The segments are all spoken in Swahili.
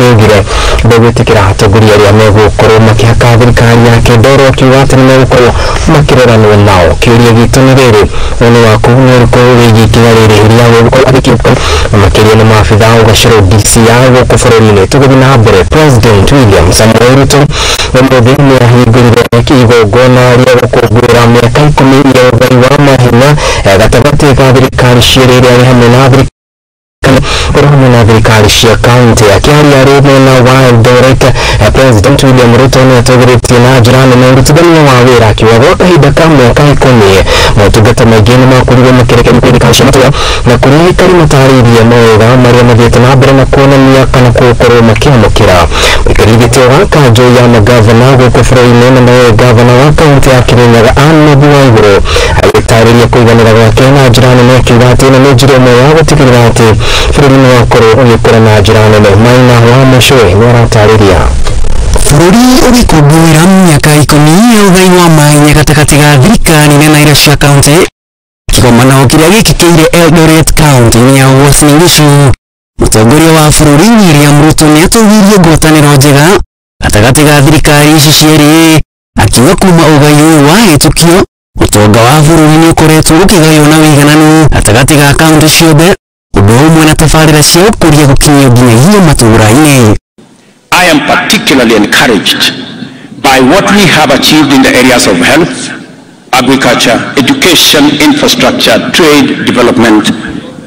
nĩaugire ndegwĩtĩkĩra atongoria arĩa megũkorwo makĩhaka thirikari yake ndoro akiuga atĩ nĩmegũkorwo makĩroranwo nao. Kĩũria gitũ nĩ rĩrĩ, woni waku nĩ ũrĩkũ wĩgiĩ ikinya rĩrĩ rĩa gũkorwo agĩkĩũka makĩria nĩ maabitha a ũgacĩru DCI gũkũ bũrũri-inĩ? Tũgũthiĩ na mbere. President William Samoei Ruto ũmũthĩ nĩahingũrire igogona rĩa gũkũngũĩra mĩaka 10 ya Ugai Wa Mahinya gatagate ka thirikari cierĩ iria arĩ hamwe na thirikari cia kaunti. Akĩaria arĩ mwena wa Eldoret, President William Ruto nĩatũgĩrĩtie na njĩra nene ũrutithania wa wĩra akiuga gwa kahinda ka mĩaka 10 motungata maingĩ nĩmakorirwo makĩrekererio thirikari cia matũũra na kũrĩa aikari matarĩirie mawega marĩa mathiĩte na mbere na kuonania kana gũkorwo makĩamũkĩra. Mũikarĩri gĩtĩ wa kanjũ ya magavana gũkũ bũrũri-inĩ na nawe gavana wa kaunti ya Kirinyaga Anne wa igũrũ agĩtarĩria kũiganĩra gwake na njĩra nene akiuga atĩ ĩno nĩ njĩra ĩmwe ya gũtigĩrĩra atĩ bũrũri nĩ wakorwo ũgĩkũra na njĩra nene. Maina wa mũcũĩ nĩaratarĩria. Bũrũri ũgĩkũngũĩra mĩaka 10 ya Ugai Wa Mahinya gatagati ga thirikari na iria cia kaunti. Kĩgomano kĩrĩa gĩkĩkĩire Eldoret kaunti-inĩ ya uasini gichu. Mutongoria wa bũrũri William Ruto nĩatũgĩirie ngwatanĩro njega gatagati ga thirikari ici cierĩ, akiuga kuma ũgai ũyũ wahĩtũkio ũtonga wa bũrũri nĩ ũkoretwo ũkĩgaywo na wĩigananu gatagati ga kaunti ciothe, ũndũ ũmwe na tabarĩra cia ũkũria gũkinyio nginyagia matũũra-inĩ. I am particularly encouraged by what we have achieved in the areas of health, agriculture, education, infrastructure, trade, development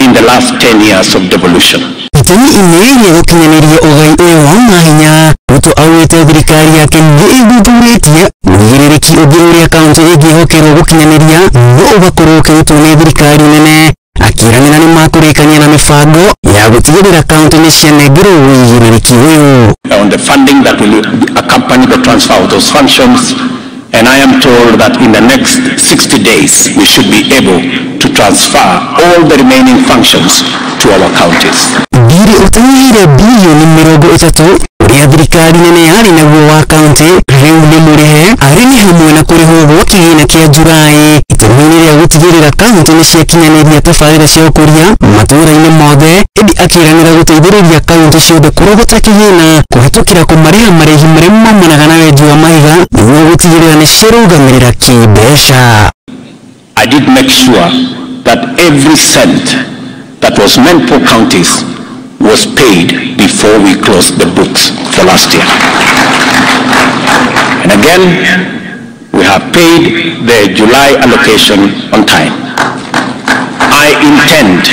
in the last 10 years of devolution. Itemi inene gũkinyanĩria Ugai ũyũ wa Mahinya, Ruto augĩte thirikari yake nĩ ĩthuthurĩtie mũigĩrĩrĩki ũngĩ ũrĩa kaunti ĩngĩhokerwo gũkinyanĩria no ũgakorwo ũkĩrutwo nĩ thirikari nene, akĩĩranĩra nĩ makũrĩkania na mĩbango ya gũtigĩrĩra kaunti nĩ cianengerwo ũigĩrĩrĩki ũyũ. On the funding that will accompany the transfer of those functions, and I am told that in the next 60 days we should be able to transfer all the remaining functions to our counties. Ngiri ũtanyĩire bilioni 30 ũrĩa thirikari nene yarĩ naguo wa kaunti rĩu nĩ mũrĩhe arĩ nĩ hamwe na kũrĩhwo gwa kĩgĩna kĩa Julaĩ, itemi-inĩ rĩa gũtigĩrĩra kaunti nĩ ciakinyanĩria tabarĩra cia ũkũria matũũra-inĩ mothe, ĩndĩ akĩĩranĩra gũteithĩrĩria kaunti ciothe kũrogota kĩgĩna kũhĩtũkĩra kũmarĩha marĩhi marĩa maumanaga na wenji wa mahiga nĩguo gũtigĩrĩra nĩ cirũgamĩrĩra kĩmbeca. I did make sure that every cent that was meant for counties was paid before we closed the books for last year. And again, we have paid the July allocation on time. I intend,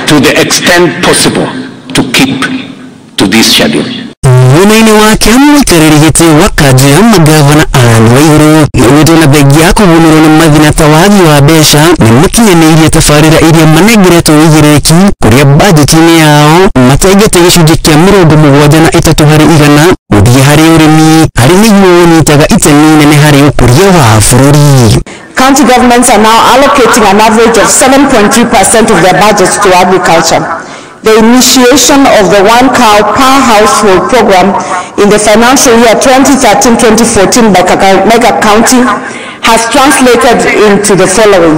to the extent possible, to keep to this schedule. Mwena-inĩ wake mũikarĩri gĩtĩ wa kanjũ ya magavana Anne wa igũrũ nĩaugĩte na thengia ya kũgũmĩrwo nĩ mathĩna ta wagi wa mbeca nĩ makinyanĩirie tabarĩra iria manengeretwo ũigĩrĩrĩki kũrĩa bajeti-inĩ yao matengete gĩcunjĩ kĩa 73% harĩ igana gũthiĩ harĩ ũrĩmi, harĩ nĩguo ũnyitaga itemi inene harĩ ũkũria wa bũrũri. County governments are now allocating an average of 7.3% of their budgets to agriculture. The initiation of the one cow per household program in the financial year 2013-2014 by Mega County has translated into the following.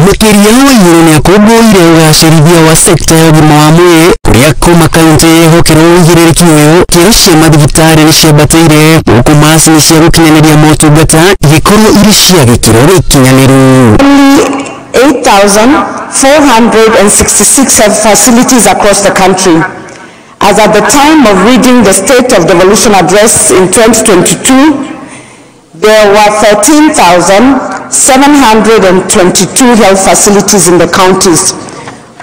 Mũkĩria wa igũrũ nĩakũngũĩire ũgacĩrithia wa sekta ya ũgima wa mwĩrĩ kũrĩa kuma kaunti yehokerwo ũigĩrĩrĩki ũyũ, ikĩro cia mathibitarĩ nĩ ciambatĩire gũkũ macini cia gũkinyanĩria motungata igĩkorwo irĩ cia gĩkĩro gĩkinyanĩru. 8,466 health facilities across the country. As at the time of reading the State of Devolution Address in 2022, there were 13,722 health facilities in the counties,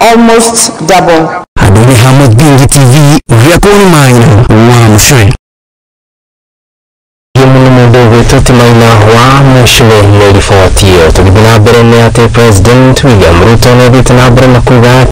almost double. Adoni Hamad Bingi TV, Vyakoni Maina, Wamshe. Maina wa mũcũĩ nĩ riboti ĩyo. Tũgĩthiĩ na mbere nĩ atĩ President William Ruto nĩathiĩte na mbere na kuuga